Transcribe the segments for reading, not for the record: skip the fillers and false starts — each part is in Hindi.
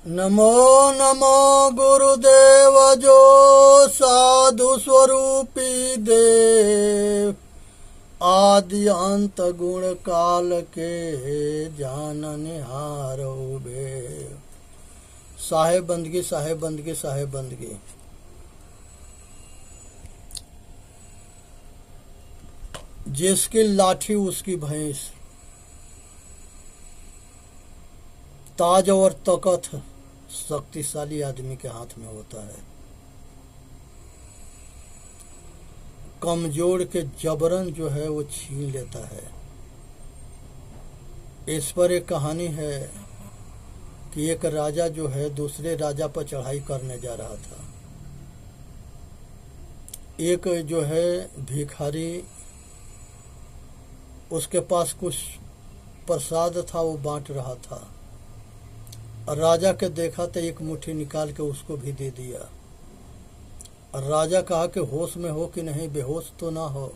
नमो नमो गुरुदेव जो साधु स्वरूपी देव, आदि अंत गुण काल के जाननिहारो भेव। साहेब बंदगी, साहेब बंदगी, साहेब बंदगी। जिसकी लाठी उसकी भैंस, ताज और तकत शक्तिशाली आदमी के हाथ में होता है। कमजोर के जबरन जो है वो छीन लेता है। इस पर एक कहानी है कि एक राजा जो है दूसरे राजा पर चढ़ाई करने जा रहा था। एक जो है भिखारी, उसके पास कुछ प्रसाद था, वो बांट रहा था। राजा के देखा तो एक मुट्ठी निकाल के उसको भी दे दिया। राजा कहा कि होश में हो कि नहीं, बेहोश तो ना हो।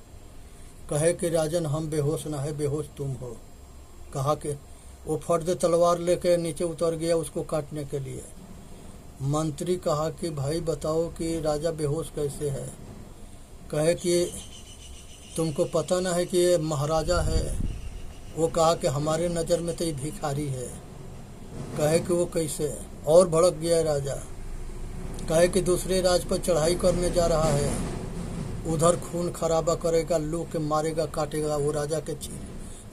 कहे कि राजन हम बेहोश ना है, बेहोश तुम हो। कहा कि वो फर्द तलवार लेके नीचे उतर गया उसको काटने के लिए। मंत्री कहा कि भाई बताओ कि राजा बेहोश कैसे है। कहे कि तुमको पता ना है कि ये महाराजा है। वो कहा कि हमारे नज़र में तो ये भिखारी है। कहे कि वो कैसे, और भड़क गया राजा। कहे कि दूसरे राज पर चढ़ाई करने जा रहा है, उधर खून खराबा करेगा, लोग के मारेगा, काटेगा, वो राजा के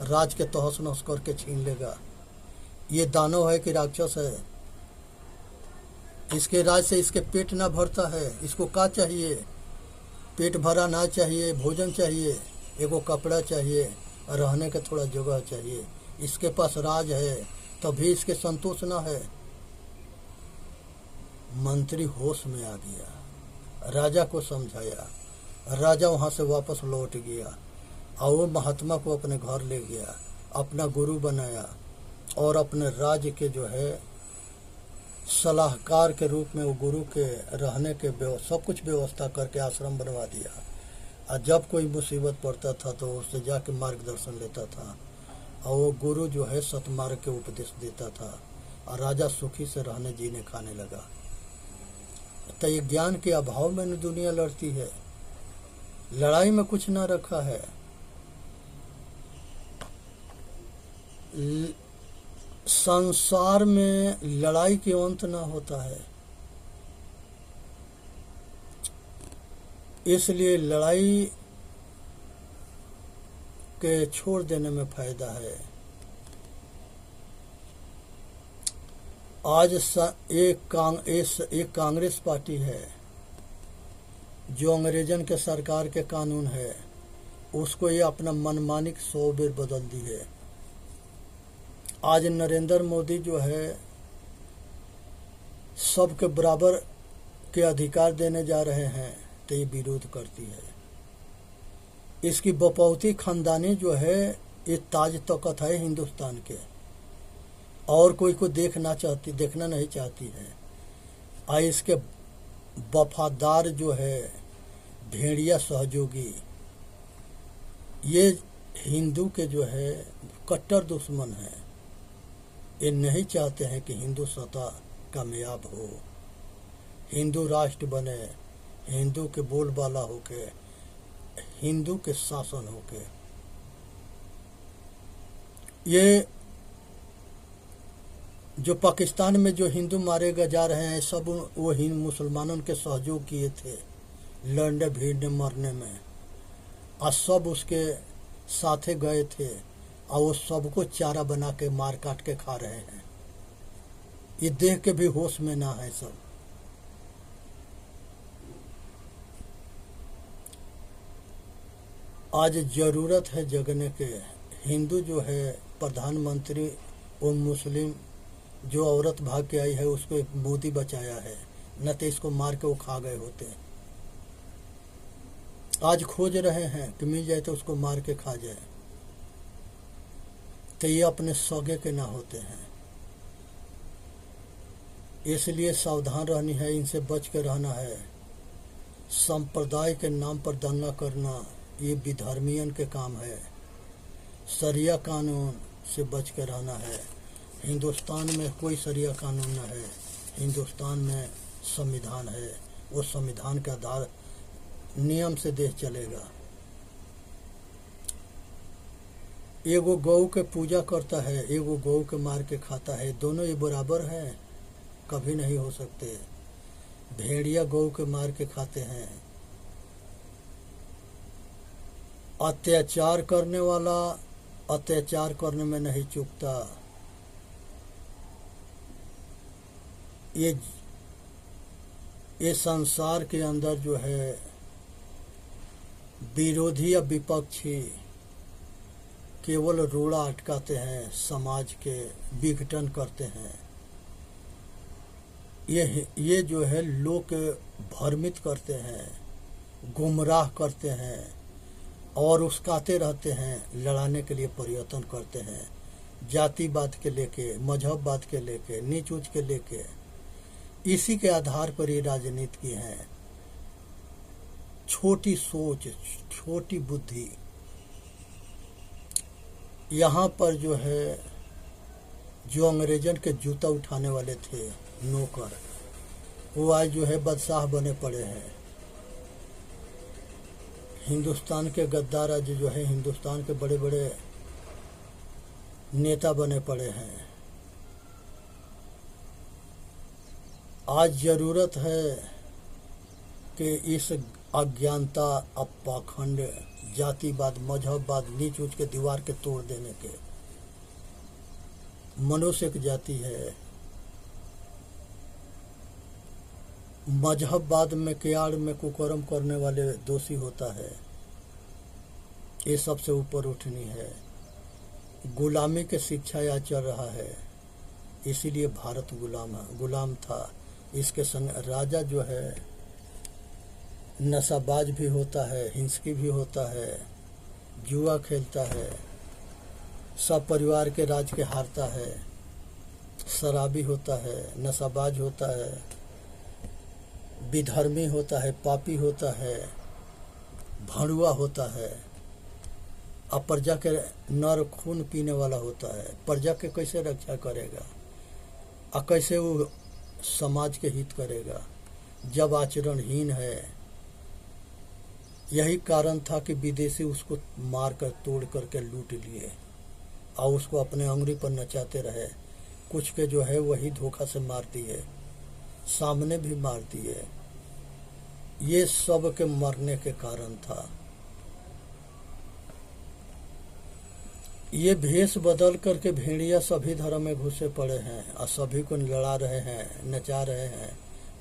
राज के तहस नहस करके छीन लेगा। ये दानव है कि राक्षस है? इसके राज से इसके पेट ना भरता है। इसको क्या चाहिए? पेट भरा ना चाहिए, भोजन चाहिए, एगो कपड़ा चाहिए, रहने के थोड़ा जगह चाहिए। इसके पास राज है तभी इसके संतोष ना है। मंत्री होश में आ गया, राजा को समझाया। राजा वहां से वापस लौट गया और वो महात्मा को अपने घर ले गया, अपना गुरु बनाया और अपने राज्य के जो है सलाहकार के रूप में वो गुरु के रहने के सब कुछ व्यवस्था करके आश्रम बनवा दिया। और जब कोई मुसीबत पड़ता था तो उससे जाके मार्गदर्शन लेता था और वो गुरु जो है सतमार्ग के उपदेश देता था और राजा सुखी से रहने जीने खाने लगा। तो ये ज्ञान के अभाव में दुनिया लड़ती है। लड़ाई में कुछ ना रखा है। संसार में लड़ाई के अंत ना होता है, इसलिए लड़ाई के छोड़ देने में फायदा है। आज एक कांग्रेस पार्टी है जो अंग्रेजन के सरकार के कानून है, उसको ये अपना मनमानी सौ बेर बदल दी है। आज नरेंद्र मोदी जो है सबके बराबर के अधिकार देने जा रहे हैं तो ये विरोध करती है। इसकी बपौती खानदानी जो है ये ताज तकत है हिंदुस्तान के, और कोई को देखना नहीं चाहती है। और इसके वफादार जो है भेड़िया सहयोगी, ये हिंदू के जो है कट्टर दुश्मन है। ये नहीं चाहते हैं कि हिंदू सत्ता कामयाब हो, हिंदू राष्ट्र बने, हिंदू के बोलबाला होके, हिंदू के शासन होके। ये जो पाकिस्तान में जो हिंदू मारे जा रहे हैं सब वो मुसलमानों के सहयोग किए थे लड़ने भिड़ने मरने में, और सब उसके साथे गए थे और वो सबको चारा बना के मार काट के खा रहे हैं। ये देख के भी होश में ना है सब। आज जरूरत है जगने के। हिंदू जो है प्रधानमंत्री, वो मुस्लिम जो औरत भाग के आई है उसको मोदी बचाया है, न तो इसको मार के वो खा गए होते। आज खोज रहे हैं कि मिल जाए तो उसको मार के खा जाए, तो ये अपने सगे के ना होते हैं। इसलिए सावधान रहनी है, इनसे बच के रहना है। संप्रदाय के नाम पर दंगा करना ये विधर्मियन के काम है। शरिया कानून से बच के रहना है। हिंदुस्तान में कोई शरिया कानून न है, हिंदुस्तान में संविधान है। वो संविधान के आधार नियम से देश चलेगा। एगो गौ के पूजा करता है, एगो गौ के मार के खाता है, दोनों ये बराबर है? कभी नहीं हो सकते। भेड़िया गौ के मार के खाते हैं। अत्याचार करने वाला अत्याचार करने में नहीं चूकता। ये संसार के अंदर जो है विरोधी या विपक्षी केवल रोड़ा अटकाते हैं, समाज के विघटन करते हैं। ये जो है लोग भ्रमित करते हैं, गुमराह करते हैं और उस्काते रहते हैं, लड़ाने के लिए प्रयत्न करते हैं, जातिवाद के लेके, मजहबवाद के लेके, नीच ऊंच के लेके। इसी के आधार पर ये राजनीति की है। छोटी सोच, छोटी बुद्धि। यहाँ पर जो है जो अंग्रेजन के जूता उठाने वाले थे नौकर, वो आज जो है बादशाह बने पड़े हैं। हिंदुस्तान के गद्दार आज जो है हिंदुस्तान के बड़े बड़े नेता बने पड़े हैं। आज जरूरत है कि इस अज्ञानता, पाखंड, जातिवाद, मजहबवाद, नीच ऊंच के दीवार के तोड़ देने के। मनुष्य एक जाति है। मजहबवाद में के आड़ में कुकर्म करने वाले दोषी होता है। ये सबसे ऊपर उठनी है। गुलामी के शिक्षा यहाँ चल रहा है, इसीलिए भारत गुलाम था। इसके संग राजा जो है नशाबाज भी होता है, हिंसकी भी होता है, जुआ खेलता है, सब परिवार के राज के हारता है, शराबी होता है, नशाबाज होता है, विधर्मी होता है, पापी होता है, भड़ुआ होता है, अब प्रजा के नर खून पीने वाला होता है। प्रजा के कैसे रक्षा करेगा और कैसे वो समाज के हित करेगा जब आचरणहीन है। यही कारण था कि विदेशी उसको मार कर तोड़ करके लूट लिए और उसको अपने अंगुली पर नचाते रहे। कुछ के जो है वही धोखा से मार दिए, सामने भी मार दिए। ये सब के मरने के कारण था। ये भेष बदल करके भेड़िया सभी धर्म में घुसे पड़े हैं और सभी को लड़ा रहे हैं, नचा रहे हैं,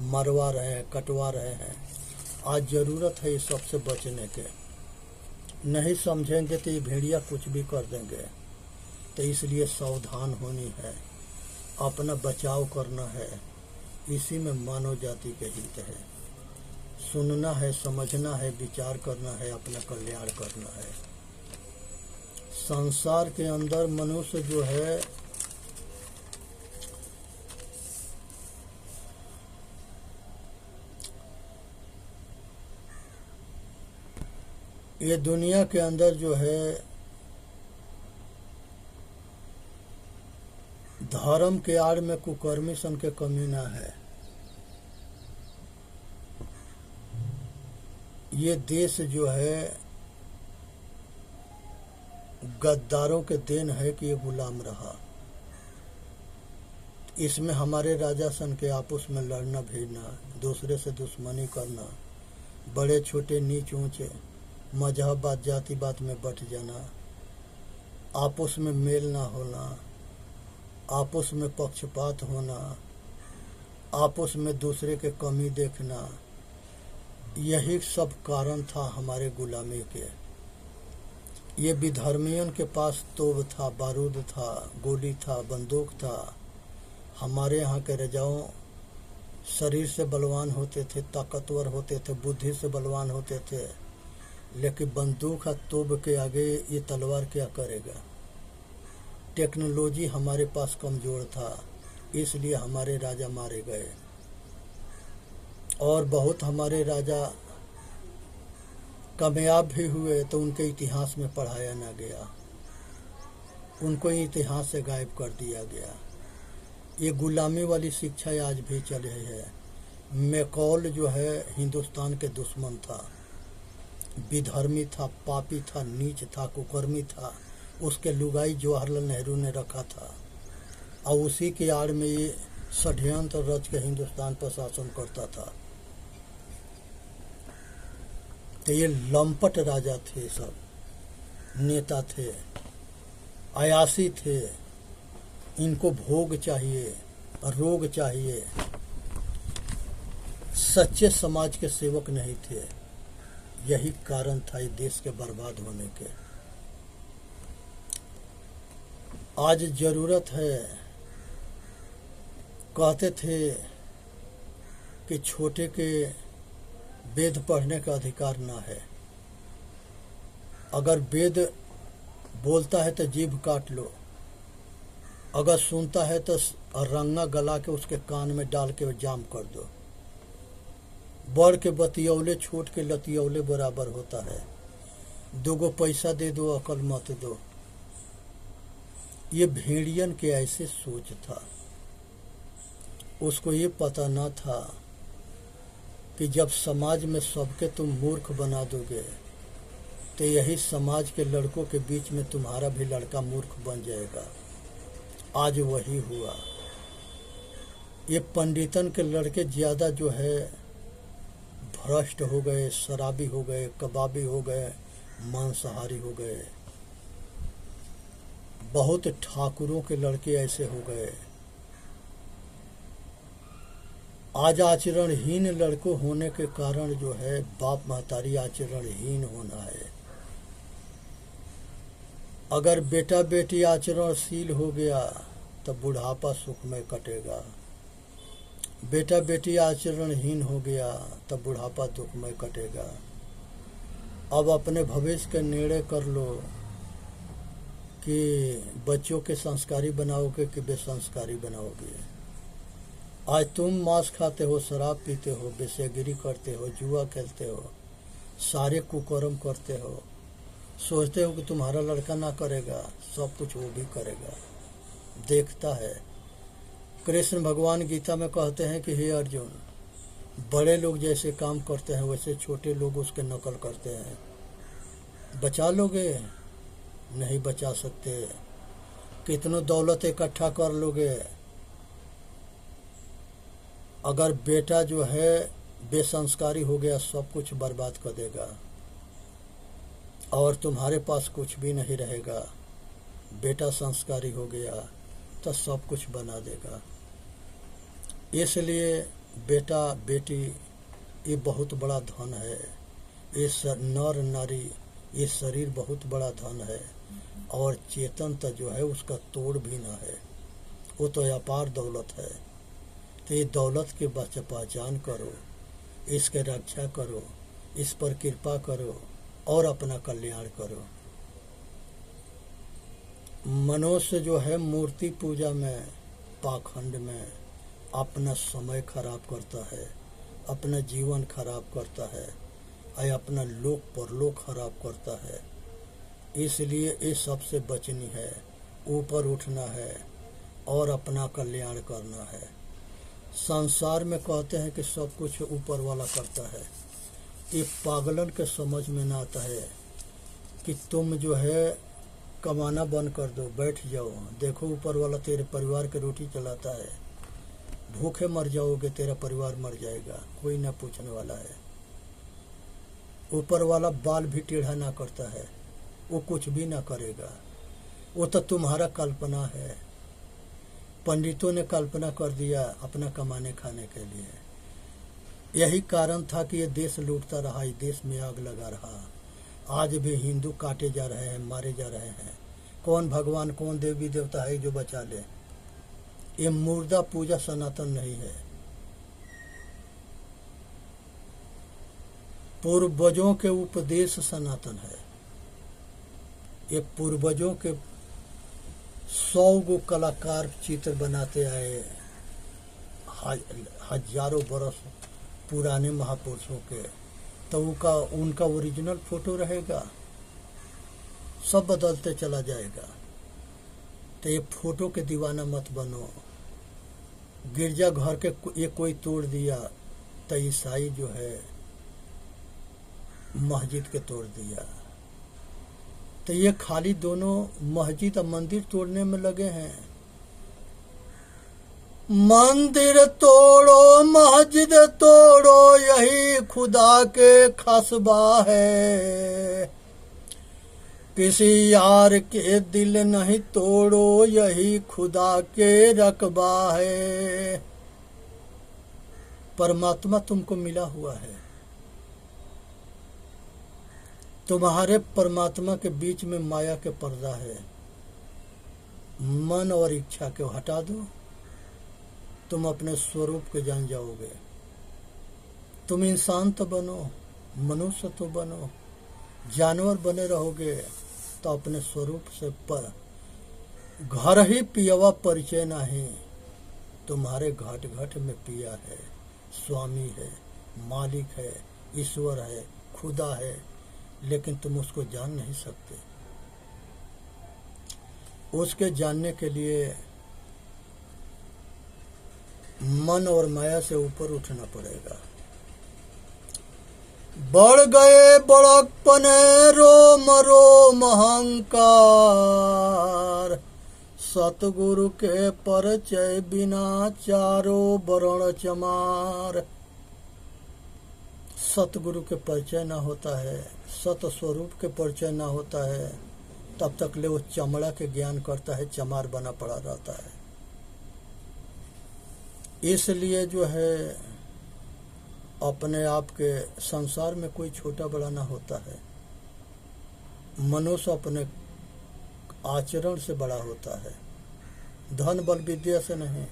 मरवा रहे हैं, कटवा रहे हैं। आज जरूरत है इस सबसे बचने के। नहीं समझेंगे तो ये भेड़िया कुछ भी कर देंगे। तो इसलिए सावधान होनी है, अपना बचाव करना है। इसी में मानव जाति के हित है। सुनना है, समझना है, विचार करना है, अपना कल्याण करना है। संसार के अंदर मनुष्य जो है ये दुनिया के अंदर जो है धर्म के आड़ में कुकर्मी सन के कमी ना है। ये देश जो है गद्दारों के देन है कि ये गुलाम रहा। इसमें हमारे राजा सन के आपस में लड़ना भिड़ना, दूसरे से दुश्मनी करना, बड़े छोटे नीच ऊंचे मजहबवाद जातिवाद में बट जाना, आपस में मेल ना होना, आपस में पक्षपात होना, आपस में दूसरे के कमी देखना, यही सब कारण था हमारे गुलामी के। ये विधर्मियों के पास तोप था, बारूद था, गोली था, बंदूक था। हमारे यहाँ के राजाओं शरीर से बलवान होते थे, ताकतवर होते थे, बुद्धि से बलवान होते थे, लेकिन बंदूक और तोप के आगे ये तलवार क्या करेगा। टेक्नोलॉजी हमारे पास कमज़ोर था, इसलिए हमारे राजा मारे गए। और बहुत हमारे राजा कामयाब भी हुए तो उनके इतिहास में पढ़ाया ना गया, उनको इतिहास से गायब कर दिया गया। ये गुलामी वाली शिक्षा आज भी चल रही है। मैकॉल जो है हिंदुस्तान के दुश्मन था, विधर्मी था, पापी था, नीच था, कुकर्मी था। उसके लुगाई जवाहरलाल नेहरू ने रखा था और उसी की आड़ में ये षड्यंत्र रच के हिंदुस्तान पर शासन करता था। तो ये लंपट राजा थे, सब नेता थे, अयासी थे। इनको भोग चाहिए, रोग चाहिए, सच्चे समाज के सेवक नहीं थे। यही कारण था इस देश के बर्बाद होने के। आज जरूरत है, कहते थे कि छोटे के वेद पढ़ने का अधिकार ना है। अगर वेद बोलता है तो जीभ काट लो, अगर सुनता है तो रंगा गला के उसके कान में डाल के जाम कर दो। बड़ के बतियौले छोट के लतियौले बराबर होता है। दोगो पैसा दे दो, अकल मत दो। ये भेड़ियन के ऐसे सोच था। उसको ये पता न था कि जब समाज में सबके तुम मूर्ख बना दोगे तो यही समाज के लड़कों के बीच में तुम्हारा भी लड़का मूर्ख बन जाएगा। आज वही हुआ। ये पंडितन के लड़के ज़्यादा जो है भ्रष्ट हो गए, शराबी हो गए, कबाबी हो गए, मांसाहारी हो गए। बहुत ठाकुरों के लड़के ऐसे हो गए। आज आचरणहीन लड़कों होने के कारण जो है बाप महतारी आचरणहीन होना है। अगर बेटा बेटी आचरणशील हो गया तो बुढ़ापा सुखमय कटेगा। बेटा बेटी आचरणहीन हो गया तो बुढ़ापा दुखमय कटेगा। अब अपने भविष्य के निर्णय कर लो कि बच्चों के संस्कारी बनाओगे कि बेसंस्कारी बनाओगे। आज तुम मांस खाते हो, शराब पीते हो, बेसेगिरी करते हो, जुआ खेलते हो, सारे कुकर्म करते हो, सोचते हो कि तुम्हारा लड़का ना करेगा, सब कुछ वो भी करेगा, देखता है। कृष्ण भगवान गीता में कहते हैं कि हे अर्जुन, बड़े लोग जैसे काम करते हैं वैसे छोटे लोग उसके नकल करते हैं। बचा लोगे? नहीं बचा सकते। कितनों दौलत इकट्ठा कर लोगे, अगर बेटा जो है बेसंस्कारी हो गया सब कुछ बर्बाद कर देगा और तुम्हारे पास कुछ भी नहीं रहेगा। बेटा संस्कारी हो गया तो सब कुछ बना देगा। इसलिए बेटा बेटी ये बहुत बड़ा धन है। ये नर नारी ये शरीर बहुत बड़ा धन है और चेतन तो जो है उसका तोड़ भी ना है, वो तो अपार दौलत है। तो ये दौलत की पहचान करो, इसके रक्षा करो, इस पर कृपा करो और अपना कल्याण करो। मनुष्य जो है मूर्ति पूजा में, पाखंड में अपना समय खराब करता है, अपना जीवन खराब करता है और अपना लोक परलोक खराब करता है। इसलिए ये सबसे बचनी है, ऊपर उठना है और अपना कल्याण करना है। संसार में कहते हैं कि सब कुछ ऊपर वाला करता है। ये पागलन के समझ में ना आता है कि तुम जो है कमाना बंद कर दो, बैठ जाओ, देखो ऊपर वाला तेरे परिवार की रोटी चलाता है। भूखे मर जाओगे, तेरा परिवार मर जाएगा, कोई ना पूछने वाला है। ऊपर वाला बाल भी टेढ़ा ना करता है, वो कुछ भी ना करेगा, वो तो तुम्हारा कल्पना है। पंडितों ने कल्पना कर दिया अपना कमाने खाने के लिए। यही कारण था कि ये देश लूटता रहा, इस देश में आग लगा रहा। आज भी हिंदू काटे जा रहे हैं, मारे जा रहे हैं। कौन भगवान, कौन देवी देवता है जो बचा ले? ये मुर्दा पूजा सनातन नहीं है। पूर्वजों के उपदेश सनातन है। ये पूर्वजों के 100 गो कलाकार चित्र बनाते आए, हजारों बरस पुराने महापुरुषों के, तो उनका ओरिजिनल फोटो रहेगा? सब बदलते चला जाएगा। तो ये फोटो के दीवाना मत बनो, गिरजा घर के ये कोई तोड़ दिया तो ईसाई जो है मस्जिद के तोड़ दिया। तो ये खाली दोनों मस्जिद और मंदिर तोड़ने में लगे हैं। मंदिर तोड़ो मस्जिद तोड़ो यही खुदा के खसबा है। किसी यार के दिल नहीं तोड़ो यही खुदा के रकबा है। परमात्मा तुमको मिला हुआ है, तुम्हारे परमात्मा के बीच में माया के पर्दा है। मन और इच्छा को हटा दो, तुम अपने स्वरूप के जान जाओगे। तुम इंसान तो बनो, मनुष्य तो बनो, जानवर बने रहोगे तो अपने स्वरूप से पर घर ही पियवा परिचय नहीं। तुम्हारे घट घट में पिया है, स्वामी है, मालिक है, ईश्वर है, खुदा है, लेकिन तुम उसको जान नहीं सकते। उसके जानने के लिए मन और माया से ऊपर उठना पड़ेगा। बढ़ गए बड़कपने रोम रोम अहंकार, सतगुरु के परिचय बिना चारों वर्ण चमार। सतगुरु के परिचय ना होता है, सत स्वरूप के परिचय ना होता है, तब तक ले वो चमड़ा के ज्ञान करता है, चमार बना पड़ा रहता है। इसलिए जो है अपने आप के संसार में कोई छोटा बड़ा ना होता है। मनुष्य अपने आचरण से बड़ा होता है, धन बल विद्या से नहीं।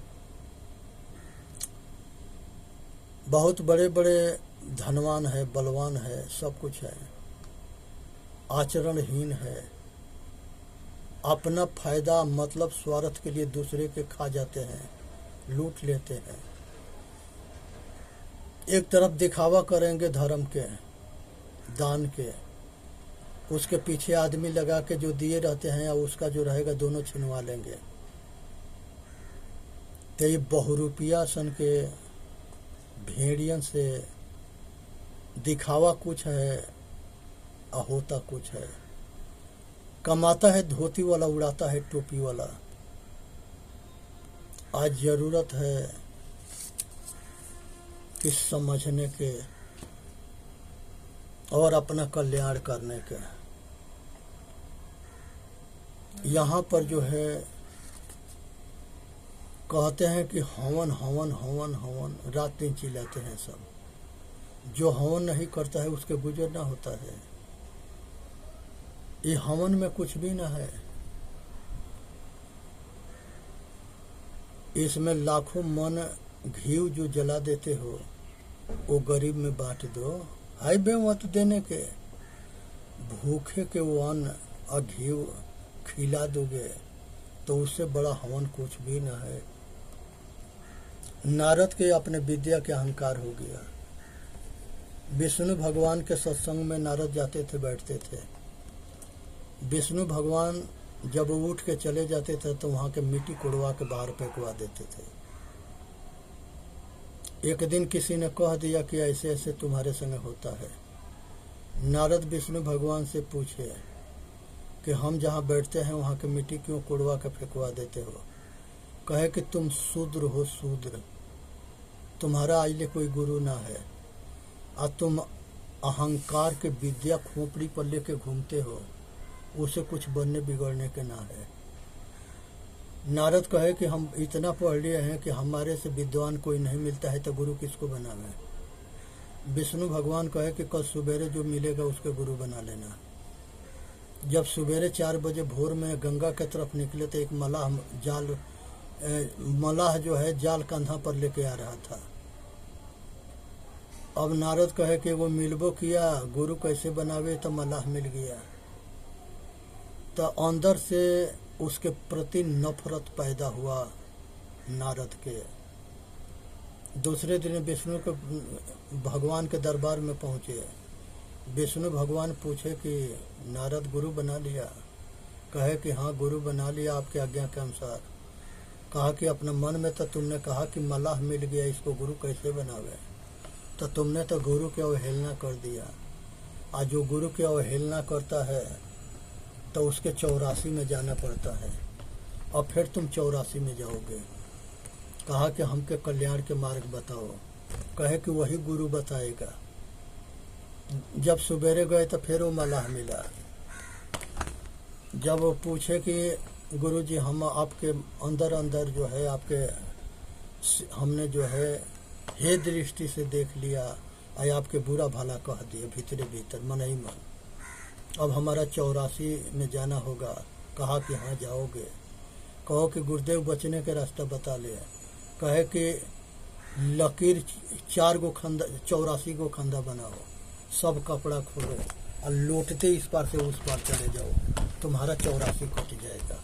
बहुत बड़े बड़े धनवान है, बलवान है, सब कुछ है, आचरणहीन है। अपना फायदा मतलब स्वार्थ के लिए दूसरे के खा जाते हैं, लूट लेते हैं। एक तरफ दिखावा करेंगे धर्म के, दान के, उसके पीछे आदमी लगा के जो दिए रहते हैं और उसका जो रहेगा दोनों छिनवा लेंगे। तो ये बहुरूपिया सन के भेड़ियन से दिखावा कुछ है और होता कुछ है। कमाता है धोती वाला, उड़ाता है टोपी वाला। आज जरूरत है कि समझने के और अपना कल्याण करने के। यहाँ पर जो है कहते हैं कि हवन हवन हवन हवन, रात दिन चिल्लाते हैं सब। जो हवन नहीं करता है उसके गुजरना होता है। ये हवन में कुछ भी ना है। इसमें लाखों मन घीव जो जला देते हो वो गरीब में बांट दो। हाय बे मत देने के, भूखे के वो अन्न और घीव खिला दोगे तो उससे बड़ा हवन कुछ भी ना है। नारद के अपने विद्या के अहंकार हो गया। विष्णु भगवान के सत्संग में नारद जाते थे, बैठते थे। विष्णु भगवान जब उठ के चले जाते थे तो वहां के मिट्टी कोड़वा के बाहर फेंकवा देते थे। एक दिन किसी ने कह दिया कि ऐसे ऐसे तुम्हारे संग होता है। नारद विष्णु भगवान से पूछे कि हम जहाँ बैठते हैं वहाँ के मिट्टी क्यों कोड़वा के फेंकवा देते हो? कहे कि तुम शूद्र हो, शूद्र, तुम्हारा आज ले कोई गुरु ना है और तुम अहंकार के विद्या खोपड़ी पर लेके घूमते हो, उसे कुछ बनने बिगड़ने के ना है। नारद कहे कि हम इतना पढ़ लिए हैं कि हमारे से विद्वान कोई नहीं मिलता है तो गुरु किसको बनावे? विष्णु भगवान कहे कि कल सुबेरे जो मिलेगा उसके गुरु बना लेना। जब सुबेरे 4 बजे भोर में गंगा की तरफ निकले तो एक मलाह जो है जाल कंधा पर लेके आ रहा था। अब नारद कहे कि वो मिलबो किया, गुरु कैसे बनावे? तो मलाह मिल गया। तो अंदर से उसके प्रति नफरत पैदा हुआ नारद के। दूसरे दिन विष्णु के भगवान के दरबार में पहुंचे। विष्णु भगवान पूछे कि नारद गुरु बना लिया? कहे कि हाँ गुरु बना लिया आपके आज्ञा के अनुसार। कहा कि अपने मन में तो तुमने कहा कि मलाह मिल गया, इसको गुरु कैसे बनावे, तो तुमने तो गुरु की अवहेलना कर दिया। आज जो गुरु की अवहेलना करता है तो उसके 84 में जाना पड़ता है, और फिर तुम 84 में जाओगे। कहा कि हमके कल्याण के मार्ग बताओ, कहे कि वही गुरु बताएगा। जब सवेरे गए तो फिर वो मलाह मिला। जब वो पूछे कि गुरु जी हम आपके अंदर अंदर जो है आपके हमने जो है हे दृष्टि से देख लिया, और आपके बुरा भला कह दिए भीतरे भीतर मन ही मन, अब हमारा 84 में जाना होगा। कहा कि हाँ जाओगे। कहो कि गुरुदेव बचने के रास्ता बता ले। कहे कि लकीर 4 गो खंदा 84 गो खंदा बनाओ, सब कपड़ा खोलो और लौटते इस पार से उस पार चले जाओ, तुम्हारा 84 कट जाएगा।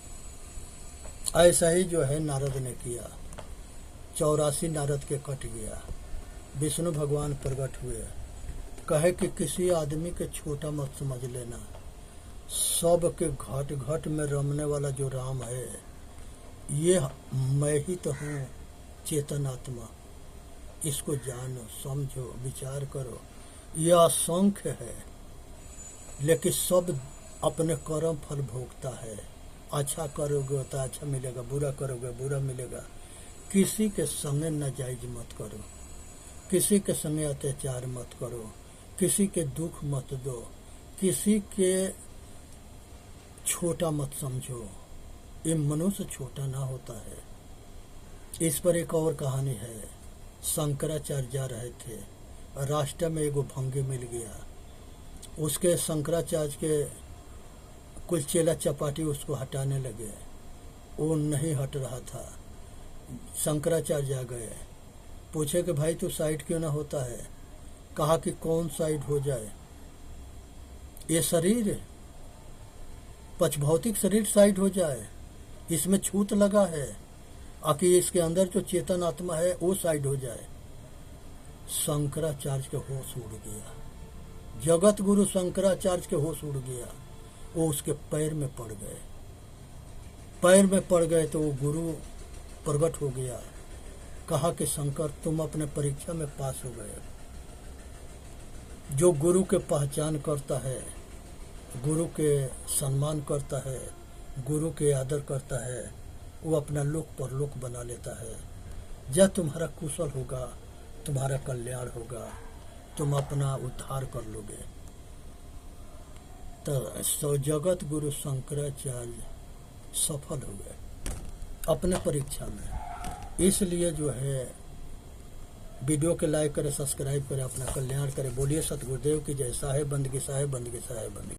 ऐसा ही जो है नारद ने किया, 84 नारद के कट गया। विष्णु भगवान प्रकट हुए। कहे कि किसी आदमी के छोटा मत समझ लेना, सब के घट घट में रमने वाला जो राम है, ये मैं ही तो हूँ चेतन आत्मा। इसको जानो, समझो, विचार करो। यह असंख्य है, लेकिन सब अपने कर्म फल भोगता है। अच्छा करोगे तो अच्छा मिलेगा, बुरा करोगे बुरा मिलेगा। किसी के संगे नाजायज मत करो, किसी के संगे अत्याचार मत करो, किसी के दुख मत दो, किसी के छोटा मत समझो। ये मनुष्य छोटा ना होता है। इस पर एक और कहानी है। शंकराचार्य जा रहे थे, रास्ते में एगो भंगी मिल गया। उसके शंकराचार्य के कुछ चेला चपाटी उसको हटाने लगे, वो नहीं हट रहा था। शंकराचार्य जा गए, पूछे कि भाई तू साइड क्यों ना होता है। कहा कि कौन साइड हो जाए, ये शरीर पचभौतिक शरीर साइड हो जाए, इसमें छूत लगा है, आकि इसके अंदर जो चेतन आत्मा है वो साइड हो जाए। शंकराचार्य के होश उड़ गया, जगत गुरु शंकराचार्य के होश उड़ गया। वो उसके पैर में पड़ गए। पैर में पड़ गए तो वो गुरु प्रकट हो गया। कहा कि शंकर तुम अपने परीक्षा में पास हो गए। जो गुरु के पहचान करता है, गुरु के सम्मान करता है, गुरु के आदर करता है, वो अपना लोक परलोक बना लेता है। जब तुम्हारा कुशल होगा, तुम्हारा कल्याण होगा, तुम अपना उद्धार कर लोगे। तो जगत गुरु शंकराचार्य सफल हो गए अपने परीक्षा में। इसलिए जो है वीडियो के लाइक करें, सब्सक्राइब करें, अपना कल्याण करें। बोलिए सतगुरुदेव की जय। साहेब बंदगी, साहेब बंदगी, साहेब बंदगी।